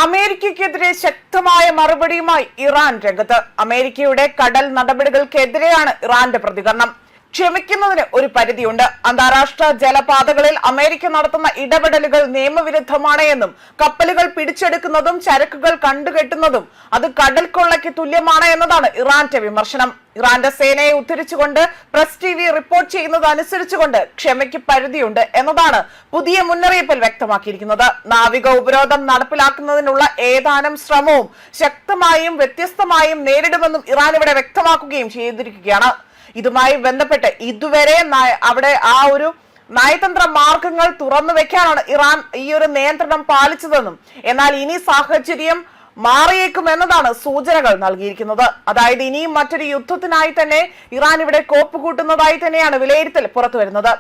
അമേരിക്കയ്ക്കെതിരെ ശക്തമായ മറുപടിയുമായി ഇറാൻ രംഗത്ത്. അമേരിക്കയുടെ കടൽ നടപടികൾക്കെതിരെയാണ് ഇറാന്റെ പ്രതികരണം. ക്ഷമിക്കുന്നതിന് ഒരു പരിധിയുണ്ട്. അന്താരാഷ്ട്ര ജലപാതകളിൽ അമേരിക്ക നടത്തുന്ന ഇടപെടലുകൾ നിയമവിരുദ്ധമാണ് എന്നും കപ്പലുകൾ പിടിച്ചെടുക്കുന്നതും ചരക്കുകൾ കണ്ടുകെട്ടുന്നതും അത് കടൽ കൊള്ളയ്ക്ക് തുല്യമാണ് എന്നതാണ് ഇറാന്റെ വിമർശനം. ഇറാന്റെ സേനയെ ഉദ്ധരിച്ചുകൊണ്ട് പ്രസ് ടിവി റിപ്പോർട്ട് ചെയ്യുന്നത് അനുസരിച്ചുകൊണ്ട് ക്ഷമയ്ക്ക് പരിധിയുണ്ട് എന്നതാണ് പുതിയ മുന്നറിയിപ്പിൽ വ്യക്തമാക്കിയിരിക്കുന്നത്. നാവിക ഉപരോധം നടപ്പിലാക്കുന്നതിനുള്ള ഏതാനും ശ്രമവും ശക്തമായും വ്യത്യസ്തമായും നേരിടുമെന്നും ഇറാൻ ഇവിടെ വ്യക്തമാക്കുകയും ചെയ്തിരിക്കുകയാണ്. ഇതുമായി ബന്ധപ്പെട്ട് ഇതുവരെ അവിടെ ആ ഒരു നയതന്ത്ര മാർഗങ്ങൾ തുറന്നു വെക്കാനാണ് ഇറാൻ ഈ ഒരു നിയന്ത്രണം പാലിച്ചതെന്നും എന്നാൽ ഇനി സാഹചര്യം മാറിയേക്കും എന്നതാണ് സൂചനകൾ നൽകിയിരിക്കുന്നത്. അതായത് ഇനിയും മറ്റൊരു യുദ്ധത്തിനായി തന്നെ ഇറാൻ ഇവിടെ കോപ്പുകൂട്ടുന്നതായി തന്നെയാണ് വിലയിരുത്തൽ പുറത്തുവരുന്നത്.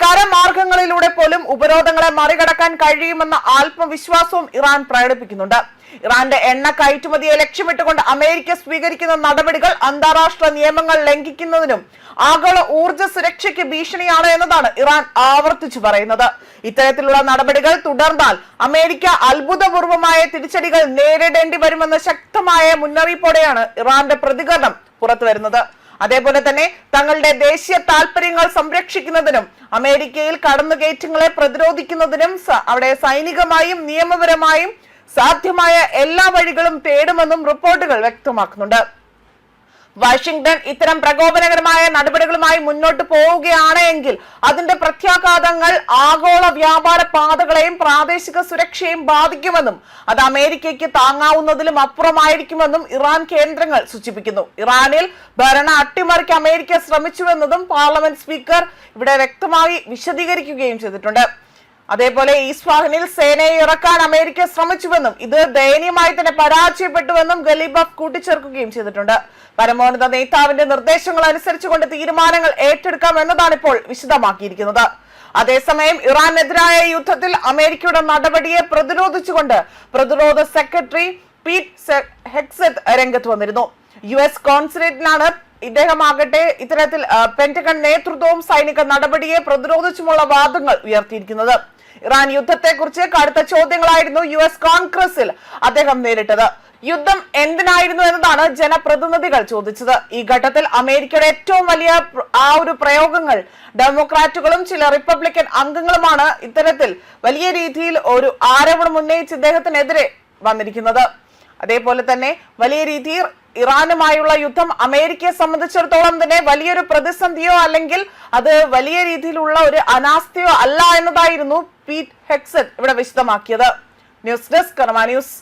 കരമാർഗങ്ങളിലൂടെ പോലും ഉപരോധങ്ങളെ മറികടക്കാൻ കഴിയുമെന്ന ആത്മവിശ്വാസവും ഇറാൻ പ്രകടിപ്പിക്കുന്നുണ്ട്. ഇറാന്റെ എണ്ണ കയറ്റുമതിയെ ലക്ഷ്യമിട്ടുകൊണ്ട് അമേരിക്ക സ്വീകരിക്കുന്ന നടപടികൾ അന്താരാഷ്ട്ര നിയമങ്ങൾ ലംഘിക്കുന്നതിനും ആഗോള ഊർജ്ജ സുരക്ഷയ്ക്ക് ഭീഷണിയാണ് എന്നതാണ് ഇറാൻ ആവർത്തിച്ചു പറയുന്നത്. ഇത്തരത്തിലുള്ള നടപടികൾ തുടർന്നാൽ അമേരിക്ക അത്ഭുതപൂർവമായ തിരിച്ചടികൾ നേരിടേണ്ടി വരുമെന്ന ശക്തമായ മുന്നറിയിപ്പോടെയാണ് ഇറാന്റെ പ്രതികരണം പുറത്തുവരുന്നത്. അതേപോലെ തന്നെ തങ്ങളുടെ ദേശീയ താൽപര്യങ്ങൾ സംരക്ഷിക്കുന്നതിനും അമേരിക്കയിൽ കടന്നുകയറ്റങ്ങളെ പ്രതിരോധിക്കുന്നതിനും അവിടെ സൈനികമായും നിയമപരമായും സാധ്യമായ എല്ലാ വഴികളും തേടുമെന്നും റിപ്പോർട്ടുകൾ വ്യക്തമാക്കുന്നുണ്ട്. വാഷിംഗ്ടൺ ഇത്തരം പ്രകോപനകരമായ നടപടികളുമായി മുന്നോട്ട് പോവുകയാണ് എങ്കിൽ അതിന്റെ പ്രത്യാഘാതങ്ങൾ ആഗോള വ്യാപാര പാതകളെയും പ്രാദേശിക സുരക്ഷയും ബാധിക്കുമെന്നും അത് അമേരിക്കയ്ക്ക് താങ്ങാവുന്നതിലും അപ്പുറമായിരിക്കുമെന്നും ഇറാൻ കേന്ദ്രങ്ങൾ സൂചിപ്പിക്കുന്നു. ഇറാനിൽ ഭരണ അട്ടിമറിക്ക് അമേരിക്ക ശ്രമിച്ചുവെന്നതും പാർലമെന്റ് സ്പീക്കർ ഇവിടെ വ്യക്തമായി വിശദീകരിക്കുകയും ചെയ്തിട്ടുണ്ട്. അതേപോലെ ഇസ്ഫഹാനിൽ സേനയെ ഇറക്കാൻ അമേരിക്ക ശ്രമിച്ചുവെന്നും ഇത് ദയനീയമായി തന്നെ പരാജയപ്പെട്ടുവെന്നും ഗലീബാഫ് കൂട്ടിച്ചേർക്കുകയും ചെയ്തിട്ടുണ്ട്. പരമോന്നത നേതാവിന്റെ നിർദ്ദേശങ്ങൾ അനുസരിച്ചുകൊണ്ട് തീരുമാനങ്ങൾ ഏറ്റെടുക്കാം എന്നതാണ് ഇപ്പോൾ വിശദമാക്കിയിരിക്കുന്നത്. അതേസമയം ഇറാനെതിരായ യുദ്ധത്തിൽ അമേരിക്കയുടെ നടപടിയെ പ്രതിരോധിച്ചുകൊണ്ട് പ്രതിരോധ സെക്രട്ടറി പീറ്റ് ഹെക്സെറ്റ് രംഗത്ത് വന്നിരുന്നു. US കോൺസുലേറ്റിലാണ് ഇദ്ദേഹമാകട്ടെ ഇത്തരത്തിൽ പെന്റഗൺ നേതൃത്വവും സൈനിക നടപടിയെ പ്രതിരോധിച്ചുമുള്ള വാദങ്ങൾ ഉയർത്തിയിരിക്കുന്നത്. ഇറാൻ യുദ്ധത്തെക്കുറിച്ച് കടുത്ത ചോദ്യങ്ങളായിരുന്നു US കോൺഗ്രസിൽ അദ്ദേഹം നേരിട്ടത്. യുദ്ധം എന്തിനായിരുന്നു എന്നതാണ് ജനപ്രതിനിധികൾ ചോദിച്ചത്. ഈ ഘട്ടത്തിൽ അമേരിക്കയുടെ ഏറ്റവും വലിയ ആ ഒരു പ്രയോഗങ്ങൾ ഡെമോക്രാറ്റുകളും ചില റിപ്പബ്ലിക്കൻ അംഗങ്ങളുമാണ് ഇത്തരത്തിൽ വലിയ രീതിയിൽ ഒരു ആരോപണം ഉന്നയിച്ച് ഇദ്ദേഹത്തിനെതിരെ വന്നിരിക്കുന്നത്. അതേപോലെ തന്നെ വലിയ രീതിയിൽ ഇറാനുമായുള്ള യുദ്ധം അമേരിക്കയെ സംബന്ധിച്ചിടത്തോളം തന്നെ വലിയൊരു പ്രതിസന്ധിയോ അല്ലെങ്കിൽ അത് വലിയ രീതിയിലുള്ള ഒരു അനാസ്ഥയോ അല്ല എന്നതായിരുന്നു പീറ്റ് ഹെക്സെറ്റ് ഇവിടെ വിശദമാക്കിയത്. ന്യൂസ് ഡെസ്ക് കർമ്മ ന്യൂസ്.